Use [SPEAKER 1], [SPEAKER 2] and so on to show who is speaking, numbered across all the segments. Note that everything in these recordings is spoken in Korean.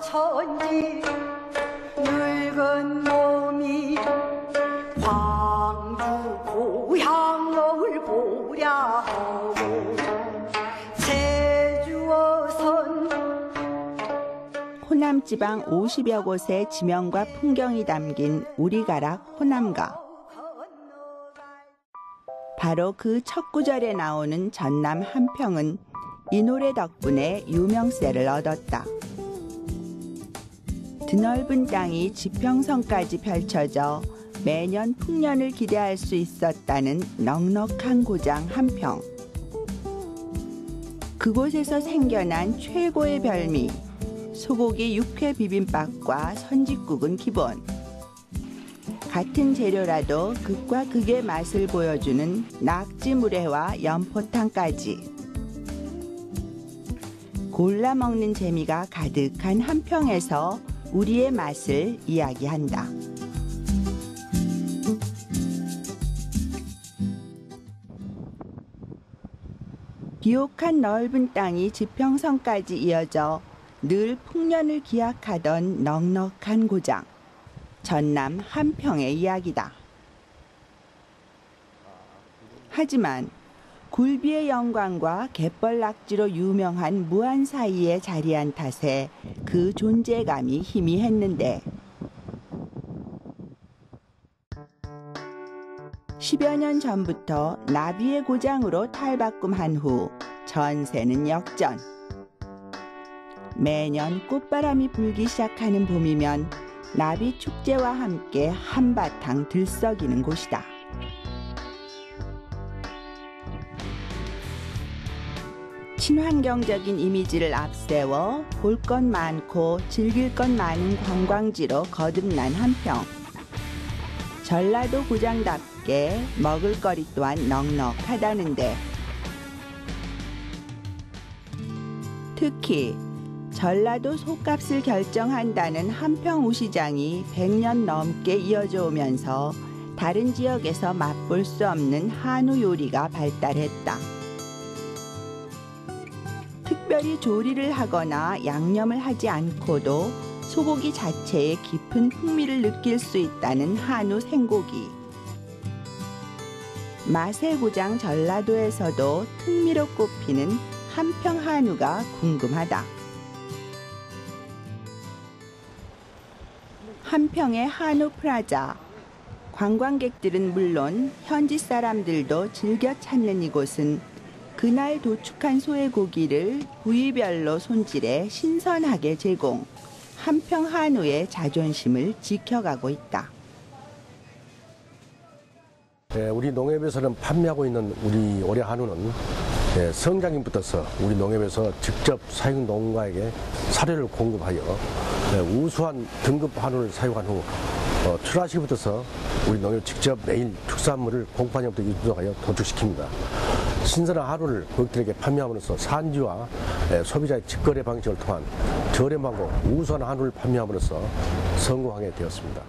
[SPEAKER 1] 천지 늙은 몸이 광주 고향을 보랴 하고 제주어선
[SPEAKER 2] 호남 지방 50여 곳의 지명과 풍경이 담긴 우리가락 호남가. 바로 그 첫 구절에 나오는 전남 한평은 이 노래 덕분에 유명세를 얻었다. 드넓은 땅이 지평선까지 펼쳐져 매년 풍년을 기대할 수 있었다는 넉넉한 고장 한평. 그곳에서 생겨난 최고의 별미, 소고기 육회 비빔밥과 선짓국은 기본. 같은 재료라도 극과 극의 맛을 보여주는 낙지물회와 연포탕까지. 골라 먹는 재미가 가득한 한평에서 우리의 맛을 이야기한다. 비옥한 넓은 땅이 지평선까지 이어져 늘 풍년을 기약하던 넉넉한 고장. 전남 한평의 이야기다. 하지만 굴비의 영광과 갯벌 낙지로 유명한 무안 사이에 자리한 탓에 그 존재감이 희미했는데 10여 년 전부터 나비의 고장으로 탈바꿈한 후 전세는 역전. 매년 꽃바람이 불기 시작하는 봄이면 나비 축제와 함께 한바탕 들썩이는 곳이다. 친환경적인 이미지를 앞세워 볼 것 많고 즐길 것 많은 관광지로 거듭난 한평. 전라도 고장답게 먹을거리 또한 넉넉하다는데 특히 전라도 속값을 결정한다는 한평 우시장이 100년 넘게 이어져 오면서 다른 지역에서 맛볼 수 없는 한우 요리가 발달했다. 특별히 조리를 하거나 양념을 하지 않고도 소고기 자체의 깊은 풍미를 느낄 수 있다는 한우 생고기. 맛의 고장 전라도에서도 특미로 꼽히는 한평 한우가 궁금하다. 한평의 한우 프라자. 관광객들은 물론 현지 사람들도 즐겨 찾는 이곳은 그날 도축한 소의 고기를 부위별로 손질해 신선하게 제공. 한평 한우의 자존심을 지켜가고 있다.
[SPEAKER 3] 우리 농협에서는 판매하고 있는 우리 올해 한우는 성장인부터서 우리 농협에서 직접 사육 농가에게 사료를 공급하여 우수한 등급 한우를 사육한 후 출하시부터서 우리 농협 직접 매일 축산물을 공판형부터 유통하여 도축시킵니다. 신선한 한우를 고객들에게 판매함으로써 산지와 소비자의 직거래 방식을 통한 저렴하고 우수한 한우를 판매함으로써 성공하게 되었습니다.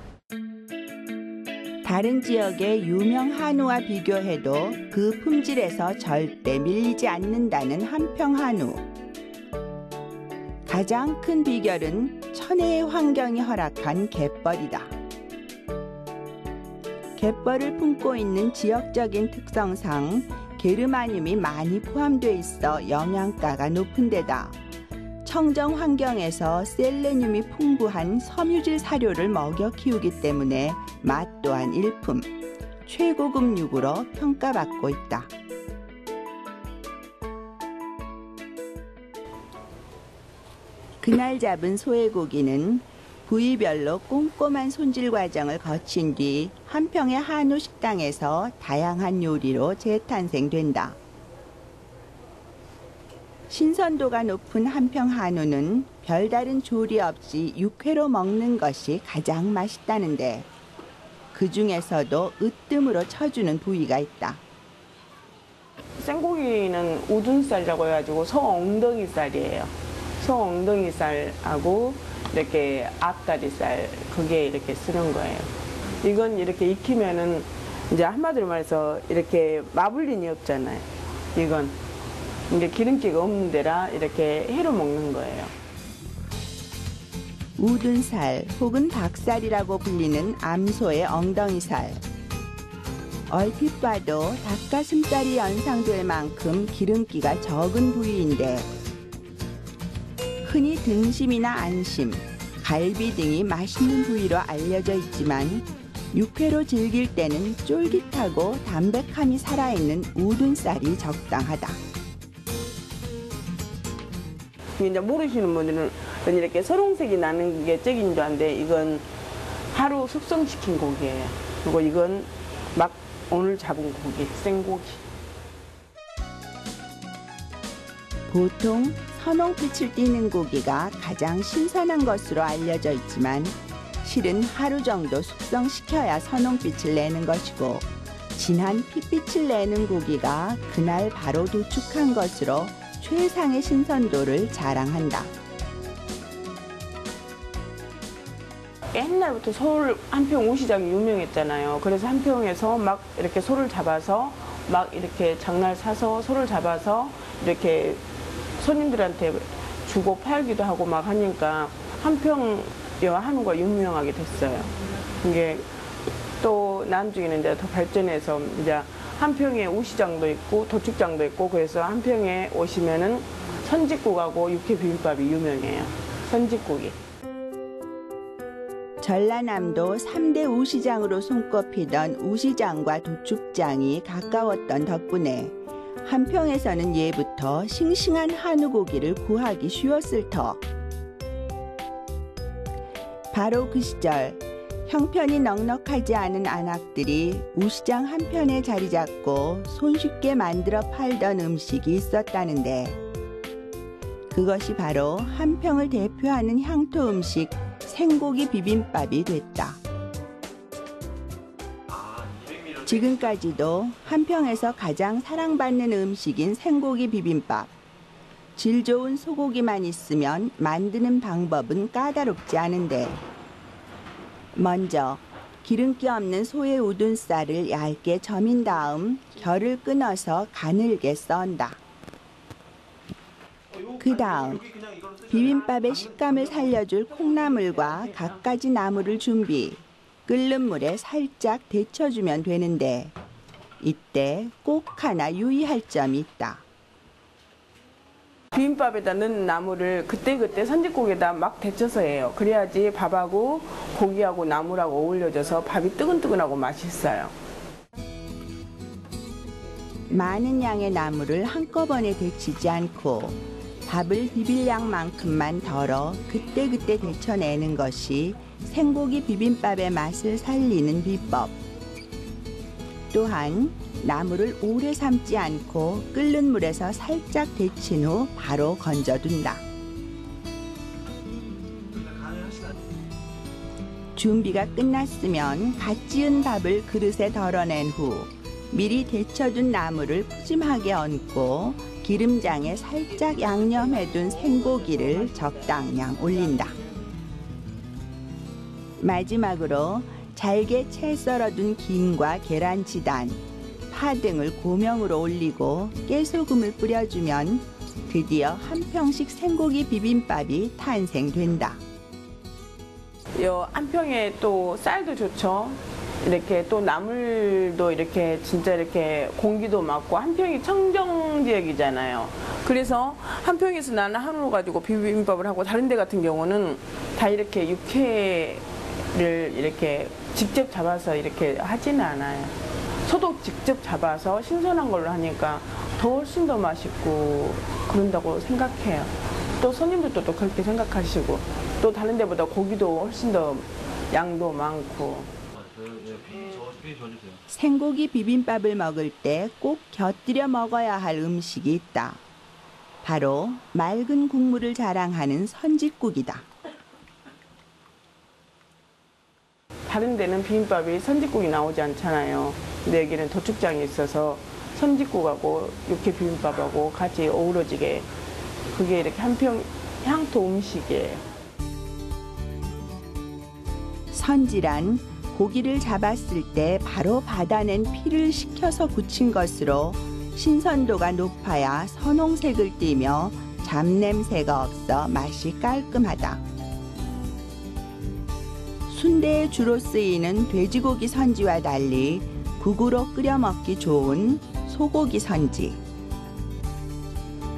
[SPEAKER 2] 다른 지역의 유명 한우와 비교해도 그 품질에서 절대 밀리지 않는다는 한평 한우. 가장 큰 비결은 천혜의 환경이 허락한 갯벌이다. 갯벌을 품고 있는 지역적인 특성상 게르마늄이 많이 포함되어 있어 영양가가 높은 데다 청정 환경에서 셀레늄이 풍부한 섬유질 사료를 먹여 키우기 때문에 맛 또한 일품, 최고급 육으로 평가받고 있다. 그날 잡은 소의 고기는 부위별로 꼼꼼한 손질 과정을 거친 뒤 한평의 한우 식당에서 다양한 요리로 재탄생된다. 신선도가 높은 한평 한우는 별다른 조리 없이 육회로 먹는 것이 가장 맛있다는데 그 중에서도 으뜸으로 쳐주는 부위가 있다.
[SPEAKER 4] 생고기는 우둔살이라고 해가지고 소 엉덩이살이에요. 소 엉덩이살하고 이렇게 앞다리살 그게 이렇게 쓰는 거예요. 이건 이렇게 익히면은 이제 한마디로 말해서 이렇게 마블린이 없잖아요. 이건 이제 기름기가 없는 데라 이렇게 해로 먹는 거예요.
[SPEAKER 2] 우둔살 혹은 닭살이라고 불리는 암소의 엉덩이살. 얼핏 봐도 닭가슴살이 연상될 만큼 기름기가 적은 부위인데 흔히 등심이나 안심, 갈비 등이 맛있는 부위로 알려져 있지만 육회로 즐길 때는 쫄깃하고 담백함이 살아있는 우둔살이 적당하다.
[SPEAKER 4] 이제 모르시는 분들은 이렇게 선홍색이 나는 게 쩍인 줄 아는데 이건 하루 숙성시킨 고기예요. 그리고 이건 막 오늘 잡은 고기, 생고기.
[SPEAKER 2] 보통 선홍빛을 띠는 고기가 가장 신선한 것으로 알려져 있지만 실은 하루 정도 숙성시켜야 선홍빛을 내는 것이고 진한 핏빛을 내는 고기가 그날 바로 도축한 것으로 최상의 신선도를 자랑한다.
[SPEAKER 4] 옛날부터 서울 한평 우시장이 유명했잖아요. 그래서 한평에서 막 이렇게 소를 잡아서 막 이렇게 장날 사서 소를 잡아서 이렇게 손님들한테 주고 팔기도 하고 막 하니까 한평 한우가 유명하게 됐어요. 이게 또 나중에는 이제 더 발전해서 이제 한평에 우시장도 있고 도축장도 있고 그래서 한평에 오시면은 선짓국하고 육회 비빔밥이 유명해요. 선짓국이.
[SPEAKER 2] 전라남도 3대 우시장으로 손꼽히던 우시장과 도축장이 가까웠던 덕분에 한평에서는 예부터 싱싱한 한우 고기를 구하기 쉬웠을 터. 바로 그 시절 형편이 넉넉하지 않은 안악들이 우시장 한편에 자리 잡고 손쉽게 만들어 팔던 음식이 있었다는데 그것이 바로 한평을 대표하는 향토 음식 생고기 비빔밥이 됐다. 지금까지도 한평에서 가장 사랑받는 음식인 생고기 비빔밥. 질 좋은 소고기만 있으면 만드는 방법은 까다롭지 않은데 먼저 기름기 없는 소의 우둔살을 얇게 저민 다음 결을 끊어서 가늘게 썬다. 그 다음 비빔밥의 식감을 살려줄 콩나물과 갖가지 나물을 준비. 끓는 물에 살짝 데쳐주면 되는데 이때 꼭 하나 유의할 점이 있다.
[SPEAKER 4] 비빔밥에다 넣는 나물을 그때그때 선짓국에다 막 데쳐서 해요. 그래야지 밥하고 고기하고 나물하고 어울려져서 밥이 뜨끈뜨끈하고 맛있어요.
[SPEAKER 2] 많은 양의 나물을 한꺼번에 데치지 않고 밥을 비빌 양만큼만 덜어 그때그때 데쳐내는 것이 생고기 비빔밥의 맛을 살리는 비법. 또한 나물을 오래 삶지 않고 끓는 물에서 살짝 데친 후 바로 건져둔다. 준비가 끝났으면 갓 지은 밥을 그릇에 덜어낸 후 미리 데쳐둔 나물을 푸짐하게 얹고 기름장에 살짝 양념해둔 생고기를 적당량 올린다. 마지막으로 잘게 채 썰어둔 김과 계란치단, 파 등을 고명으로 올리고 깨소금을 뿌려주면 드디어 한평식 생고기 비빔밥이 탄생된다.
[SPEAKER 4] 요 한평에 또 쌀도 좋죠. 이렇게 또 나물도 이렇게 진짜 이렇게 공기도 맑고 한평이 청정 지역이잖아요. 그래서 한평에서 나는 한우를 가지고 비빔밥을 하고 다른 데 같은 경우는 다 이렇게 육회를 이렇게 직접 잡아서 이렇게 하지는 않아요. 소도 직접 잡아서 신선한 걸로 하니까 훨씬 더 맛있고 그런다고 생각해요. 또 손님들도 또 그렇게 생각하시고 또 다른 데보다 고기도 훨씬 더 양도 많고.
[SPEAKER 2] 생고기 비빔밥을 먹을 때 꼭 곁들여 먹어야 할 음식이 있다. 바로 맑은 국물을 자랑하는 선짓국이다.
[SPEAKER 4] 다른 데는 비빔밥이 선짓국이 나오지 않잖아요. 근데 여기는 도축장이 있어서 선짓국하고 육회 비빔밥하고 같이 어우러지게 그게 이렇게 한평 향토 음식이에요.
[SPEAKER 2] 선지란 고기를 잡았을 때 바로 받아낸 피를 식혀서 굳힌 것으로 신선도가 높아야 선홍색을 띠며 잡냄새가 없어 맛이 깔끔하다. 순대에 주로 쓰이는 돼지고기 선지와 달리 국으로 끓여 먹기 좋은 소고기 선지.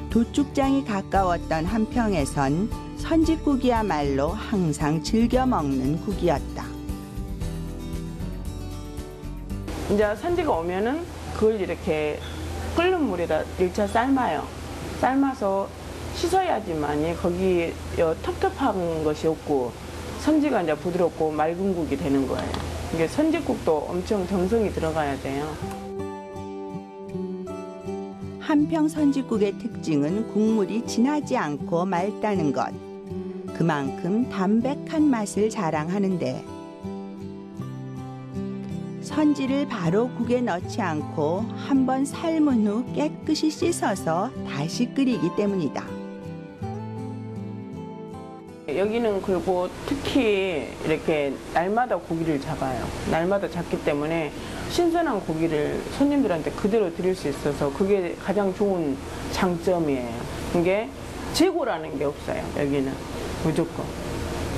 [SPEAKER 2] 도축장이 가까웠던 한평에선 선지국이야말로 항상 즐겨 먹는 국이었다.
[SPEAKER 4] 이제 선지가 오면은 그걸 이렇게 끓는 물에다 1차 삶아요. 삶아서 씻어야지만이 거기 텁텁한 것이 없고 선지가 이제 부드럽고 맑은 국이 되는 거예요. 이게 선지국도 엄청 정성이 들어가야 돼요.
[SPEAKER 2] 한평 선지국의 특징은 국물이 진하지 않고 맑다는 것. 그만큼 담백한 맛을 자랑하는데 선지를 바로 국에 넣지 않고 한번 삶은 후 깨끗이 씻어서 다시 끓이기 때문이다.
[SPEAKER 4] 여기는 그리고 특히 이렇게 날마다 고기를 잡아요. 날마다 잡기 때문에 신선한 고기를 손님들한테 그대로 드릴 수 있어서 그게 가장 좋은 장점이에요. 이게 재고라는 게 없어요. 여기는 무조건.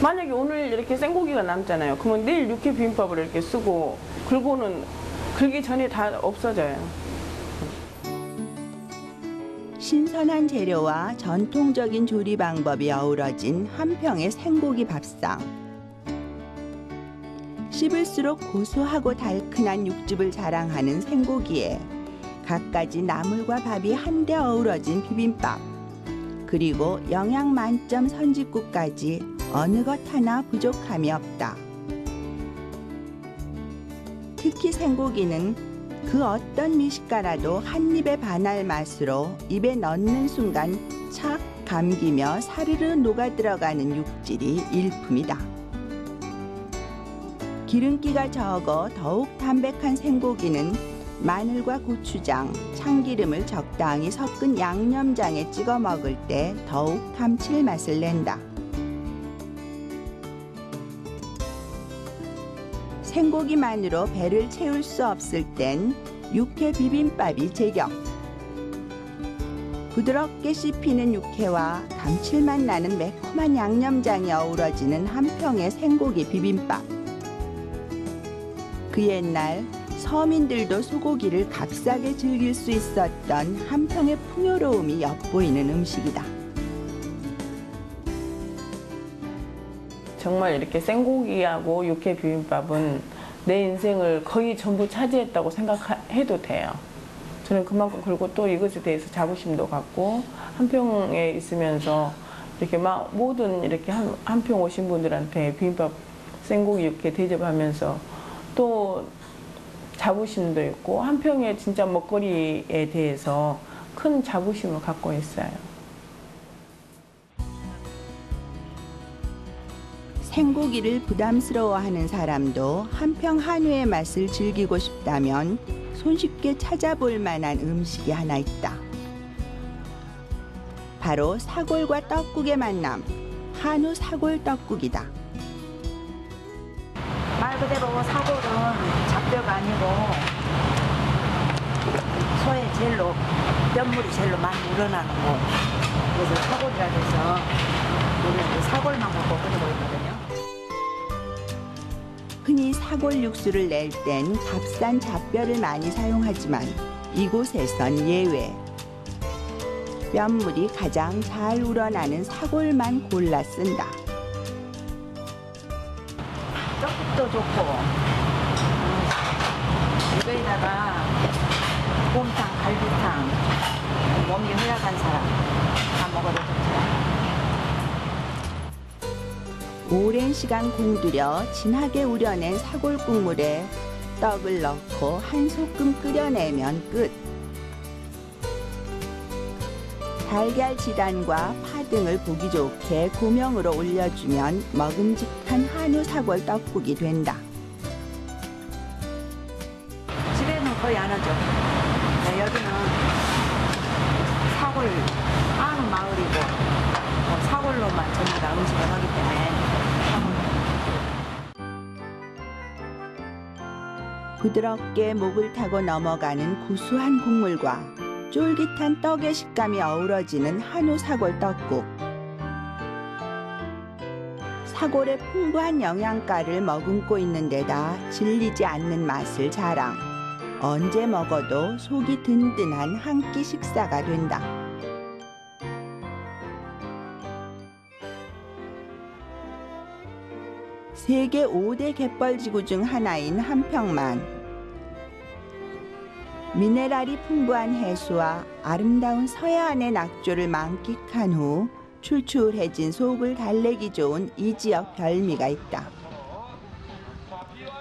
[SPEAKER 4] 만약에 오늘 이렇게 생고기가 남잖아요. 그러면 내일 육회 비빔밥을 이렇게 쓰고 긁기 전에 다 없어져요.
[SPEAKER 2] 신선한 재료와 전통적인 조리 방법이 어우러진 한평의 생고기 밥상. 씹을수록 고소하고 달큰한 육즙을 자랑하는 생고기에 갖가지 나물과 밥이 한데 어우러진 비빔밥. 그리고 영양 만점 선지국까지 어느 것 하나 부족함이 없다. 특히 생고기는 그 어떤 미식가라도 한 입에 반할 맛으로 입에 넣는 순간 착 감기며 사르르 녹아 들어가는 육질이 일품이다. 기름기가 적어 더욱 담백한 생고기는 마늘과 고추장, 참기름을 적당히 섞은 양념장에 찍어 먹을 때 더욱 감칠맛을 낸다. 생고기만으로 배를 채울 수 없을 땐 육회 비빔밥이 제격. 부드럽게 씹히는 육회와 감칠맛 나는 매콤한 양념장이 어우러지는 한평의 생고기 비빔밥. 그 옛날 서민들도 소고기를 값싸게 즐길 수 있었던 한평의 풍요로움이 엿보이는 음식이다.
[SPEAKER 4] 정말 이렇게 생고기하고 육회 비빔밥은 내 인생을 거의 전부 차지했다고 생각해도 돼요. 저는 그만큼 그리고 또 이것에 대해서 자부심도 갖고 한평에 있으면서 이렇게 막 모든 이렇게 한평 오신 분들한테 비빔밥 생고기 육회 대접하면서 또 자부심도 있고 한평의 진짜 먹거리에 대해서 큰 자부심을 갖고 있어요.
[SPEAKER 2] 생고기를 부담스러워하는 사람도 한평 한우의 맛을 즐기고 싶다면 손쉽게 찾아볼 만한 음식이 하나 있다. 바로 사골과 떡국의 만남, 한우 사골 떡국이다.
[SPEAKER 5] 말 그대로 사골은 잡뼈가 아니고 소의 젤로 뼈물이 젤로 많이 우러나는 거. 그래서 사골이라 해서 우리는 사골만 먹고 끓이고 있거든요.
[SPEAKER 2] 흔히 사골 육수를 낼 땐 값싼 잡뼈를 많이 사용하지만 이곳에선 예외. 뼈물이 가장 잘 우러나는 사골만 골라 쓴다.
[SPEAKER 5] 떡국도 좋고 이거에다가 곰탕, 갈비탕 몸이 허약한 사람 다 먹어도 좋죠.
[SPEAKER 2] 오랜 시간 공들여 진하게 우려낸 사골 국물에 떡을 넣고 한 소끔 끓여내면 끝. 달걀 지단과 파 등을 보기 좋게 고명으로 올려주면 먹음직한 한우 사골 떡국이 된다.
[SPEAKER 5] 집에는 거의 안 하죠. 네, 여기는 사골 한우 마을이고 사골로만 전부 다 음식을 하기 때문에
[SPEAKER 2] 부드럽게 목을 타고 넘어가는 구수한 국물과 쫄깃한 떡의 식감이 어우러지는 한우 사골 떡국. 사골의 풍부한 영양가를 머금고 있는 데다 질리지 않는 맛을 자랑. 언제 먹어도 속이 든든한 한 끼 식사가 된다. 세계 5대 갯벌지구 중 하나인 한평만. 미네랄이 풍부한 해수와 아름다운 서해안의 낙조를 만끽한 후 출출해진 속을 달래기 좋은 이 지역 별미가 있다.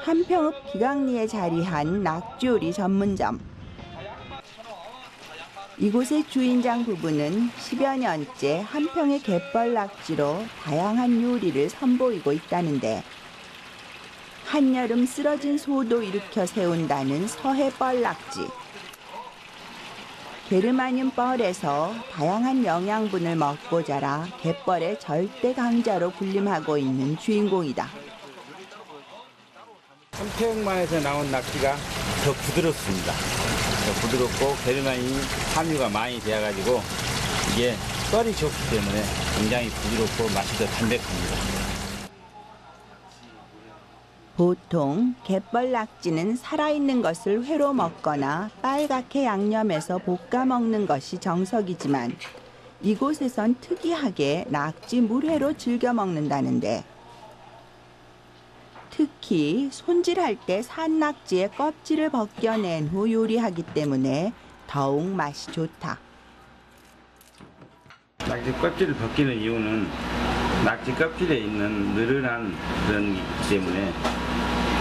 [SPEAKER 2] 한평읍 기강리에 자리한 낙지요리 전문점. 이곳의 주인장 부부는 10여 년째 한평의 갯벌 낙지로 다양한 요리를 선보이고 있다는데, 한여름 쓰러진 소도 일으켜 세운다는 서해 뻘낙지. 게르마늄 뻘에서 다양한 영양분을 먹고 자라 갯벌의 절대 강자로 군림하고 있는 주인공이다.
[SPEAKER 6] 한평만에서 나온 낙지가 더 부드럽습니다. 더 부드럽고 게르마늄이 함유가 많이 되어가지고 이게 썰이 좋기 때문에 굉장히 부드럽고 맛이 더 담백합니다.
[SPEAKER 2] 보통 갯벌 낙지는 살아있는 것을 회로 먹거나 빨갛게 양념해서 볶아 먹는 것이 정석이지만, 이곳에선 특이하게 낙지 물회로 즐겨 먹는다는데, 특히 손질할 때 산낙지의 껍질을 벗겨낸 후 요리하기 때문에 더욱 맛이 좋다.
[SPEAKER 6] 낙지 껍질을 벗기는 이유는 낙지 껍질에 있는 느른한 그런 게 있기 때문에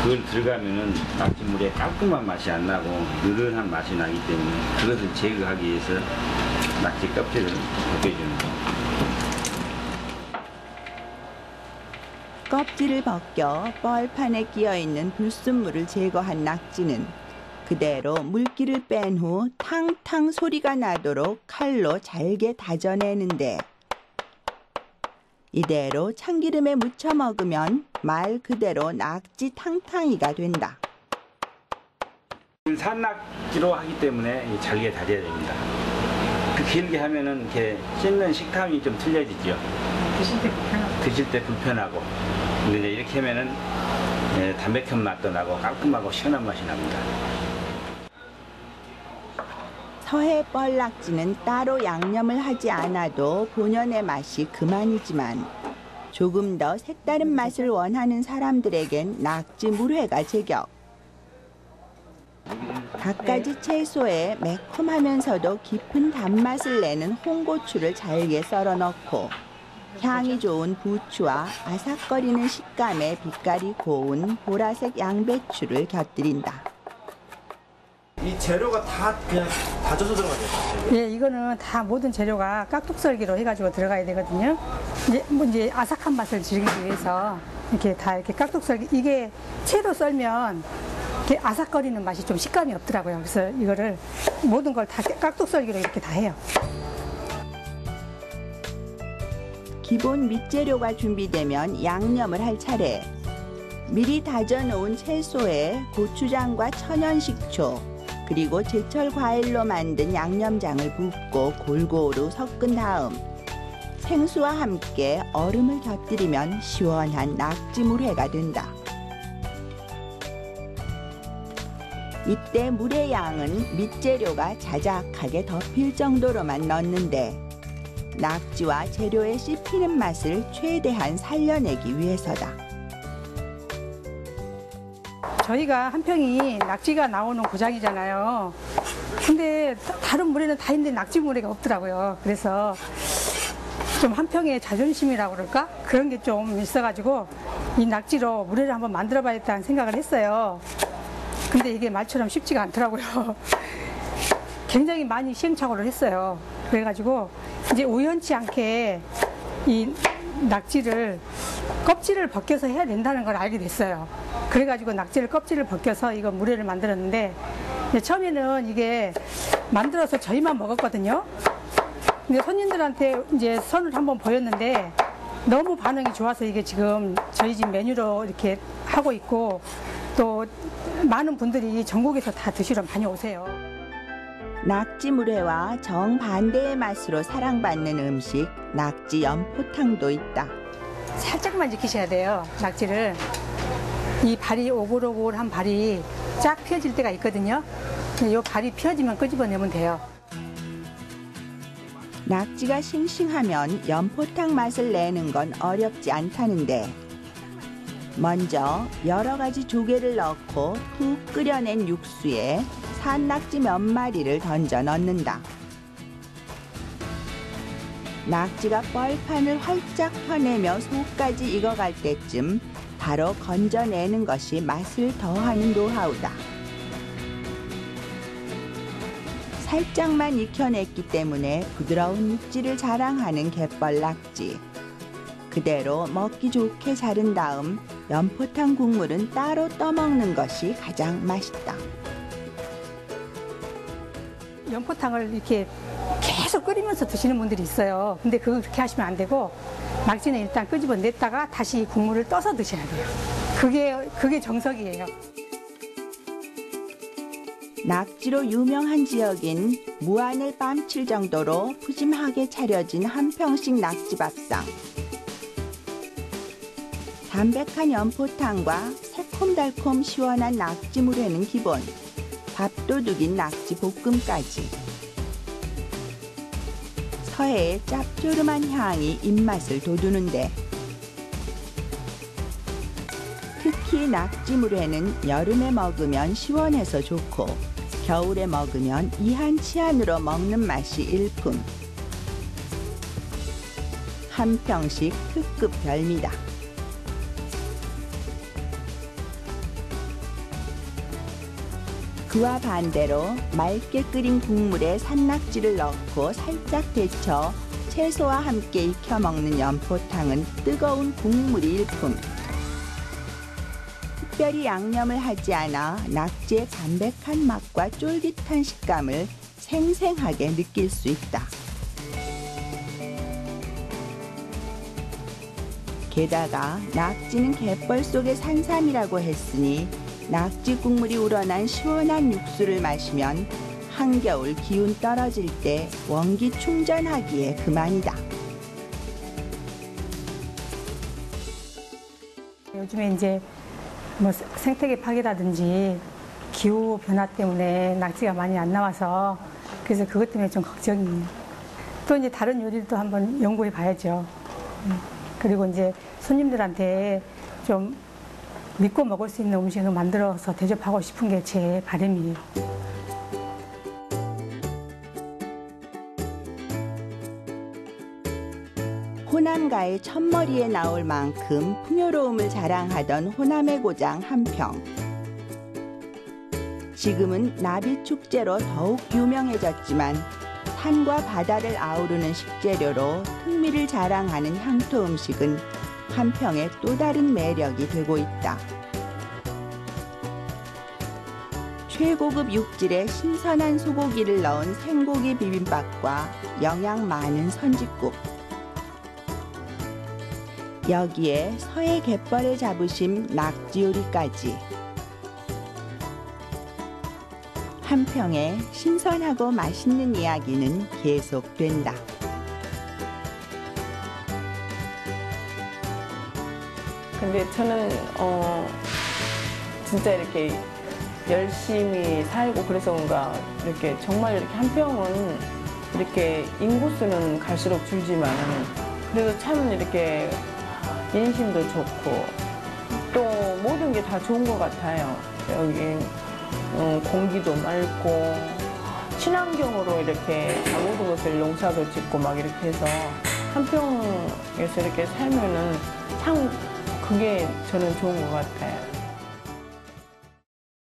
[SPEAKER 6] 그걸 들어가면은 낙지물에 깔끔한 맛이 안 나고 느른한 맛이 나기 때문에 그것을 제거하기 위해서 낙지 껍질을 벗겨주는 거예요.
[SPEAKER 2] 껍질을 벗겨 뻘판에 끼어있는 불순물을 제거한 낙지는 그대로 물기를 뺀 후 탕탕 소리가 나도록 칼로 잘게 다져내는데, 이대로 참기름에 묻혀 먹으면 말 그대로 낙지 탕탕이가 된다.
[SPEAKER 6] 산낙지로 하기 때문에 잘게 다져야 됩니다. 그 길게 하면은 이렇게 씹는 식감이 좀 틀려지죠. 드실 때 불편하고. 근데 이제 이렇게 하면은 담백한 맛도 나고 깔끔하고 시원한 맛이 납니다.
[SPEAKER 2] 서해 뻘낙지는 따로 양념을 하지 않아도 본연의 맛이 그만이지만, 조금 더 색다른 맛을 원하는 사람들에겐 낙지 물회가 제격. 갖가지 채소에 매콤하면서도 깊은 단맛을 내는 홍고추를 잘게 썰어 넣고, 향이 좋은 부추와 아삭거리는 식감의 빛깔이 고운 보라색 양배추를 곁들인다.
[SPEAKER 7] 이 재료가 다 그냥 다져서 들어가죠?
[SPEAKER 8] 예, 이거는 다 모든 재료가 깍둑썰기로 해가지고 들어가야 되거든요. 이제 아삭한 맛을 즐기기 위해서 이렇게 다 이렇게 깍둑썰기, 이게 채로 썰면 이렇게 아삭거리는 맛이 좀 식감이 없더라고요. 그래서 이거를 모든 걸 다 깍둑썰기로 이렇게 다 해요.
[SPEAKER 2] 기본 밑재료가 준비되면 양념을 할 차례. 미리 다져놓은 채소에 고추장과 천연식초, 그리고 제철 과일로 만든 양념장을 붓고 골고루 섞은 다음 생수와 함께 얼음을 곁들이면 시원한 낙지 물회가 된다. 이때 물의 양은 밑재료가 자작하게 덮일 정도로만 넣는데, 낙지와 재료의 씹히는 맛을 최대한 살려내기 위해서다.
[SPEAKER 8] 저희가 한평이 낙지가 나오는 고장이잖아요. 근데 다른 물에는 다 있는데 낙지 물회가 없더라고요. 그래서 좀 한평의 자존심이라고 그럴까? 그런 게 좀 있어가지고 이 낙지로 물회를 한번 만들어 봐야겠다는 생각을 했어요. 근데 이게 말처럼 쉽지가 않더라고요. 굉장히 많이 시행착오를 했어요. 그래가지고 이제 우연치 않게 이 낙지를 껍질을 벗겨서 해야 된다는 걸 알게 됐어요. 그래가지고 낙지를 껍질을 벗겨서 이거 물회를 만들었는데, 처음에는 이게 만들어서 저희만 먹었거든요. 근데 손님들한테 이제 선을 한번 보였는데 너무 반응이 좋아서 이게 지금 저희 집 메뉴로 이렇게 하고 있고, 또 많은 분들이 전국에서 다 드시러 많이 오세요.
[SPEAKER 2] 낙지 물회와 정반대의 맛으로 사랑받는 음식, 낙지 연포탕도 있다.
[SPEAKER 8] 살짝만 익히셔야 돼요. 낙지를. 이 발이 오글오글한 발이 쫙 펴질 때가 있거든요. 이 발이 펴지면 끄집어내면 돼요.
[SPEAKER 2] 낙지가 싱싱하면 연포탕 맛을 내는 건 어렵지 않다는데 먼저 여러 가지 조개를 넣고 푹 끓여낸 육수에 산낙지 몇 마리를 던져 넣는다. 낙지가 뻘판을 활짝 펴내며 속까지 익어갈 때쯤 바로 건져내는 것이 맛을 더하는 노하우다. 살짝만 익혀냈기 때문에 부드러운 육질을 자랑하는 갯벌 낙지. 그대로 먹기 좋게 자른 다음 연포탕 국물은 따로 떠먹는 것이 가장 맛있다.
[SPEAKER 8] 연포탕을 이렇게 계속 끓이면서 드시는 분들이 있어요. 근데 그거 그렇게 하시면 안 되고 낙지는 일단 끄집어냈다가 다시 국물을 떠서 드셔야 돼요. 그게 정석이에요.
[SPEAKER 2] 낙지로 유명한 지역인 무안을 뺨칠 정도로 푸짐하게 차려진 한평식 낙지밥상. 담백한 연포탕과 새콤달콤 시원한 낙지물회는 기본, 밥도둑인 낙지 볶음까지. 서해의 짭조름한 향이 입맛을 돋우는데 특히 낙지물회는 여름에 먹으면 시원해서 좋고 겨울에 먹으면 이한치한으로 먹는 맛이 일품. 한평식 특급 별미다. 그와 반대로 맑게 끓인 국물에 산낙지를 넣고 살짝 데쳐 채소와 함께 익혀 먹는 연포탕은 뜨거운 국물이 일품. 특별히 양념을 하지 않아 낙지의 담백한 맛과 쫄깃한 식감을 생생하게 느낄 수 있다. 게다가 낙지는 갯벌 속의 산삼이라고 했으니 낙지 국물이 우러난 시원한 육수를 마시면 한겨울 기운 떨어질 때 원기 충전하기에 그만이다.
[SPEAKER 8] 요즘에 이제 뭐 생태계 파괴라든지 기후 변화 때문에 낙지가 많이 안 나와서 그래서 그것 때문에 좀 걱정이에요. 또 이제 다른 요리도 한번 연구해 봐야죠. 그리고 이제 손님들한테 좀 믿고 먹을 수 있는 음식을 만들어서 대접하고 싶은 게 제 바람이에요.
[SPEAKER 2] 호남가의 첫머리에 나올 만큼 풍요로움을 자랑하던 호남의 고장 한평. 지금은 나비축제로 더욱 유명해졌지만 산과 바다를 아우르는 식재료로 특미를 자랑하는 향토 음식은 한평의 또 다른 매력이 되고 있다. 최고급 육질의 신선한 소고기를 넣은 생고기 비빔밥과 영양 많은 선짓국. 여기에 서해 갯벌에 잡으신 낙지 요리까지. 한평의 신선하고 맛있는 이야기는 계속된다.
[SPEAKER 4] 근데 저는 진짜 이렇게 열심히 살고 그래서 그런가 이렇게 정말 이렇게 한평은 이렇게 인구수는 갈수록 줄지만 그래도 참 이렇게 인심도 좋고 또 모든 게 다 좋은 것 같아요. 여기 공기도 맑고 친환경으로 이렇게 모든 것을 농사도 짓고 막 이렇게 해서 한평에서 이렇게 살면은 참 그게 저는 좋은 것 같아요.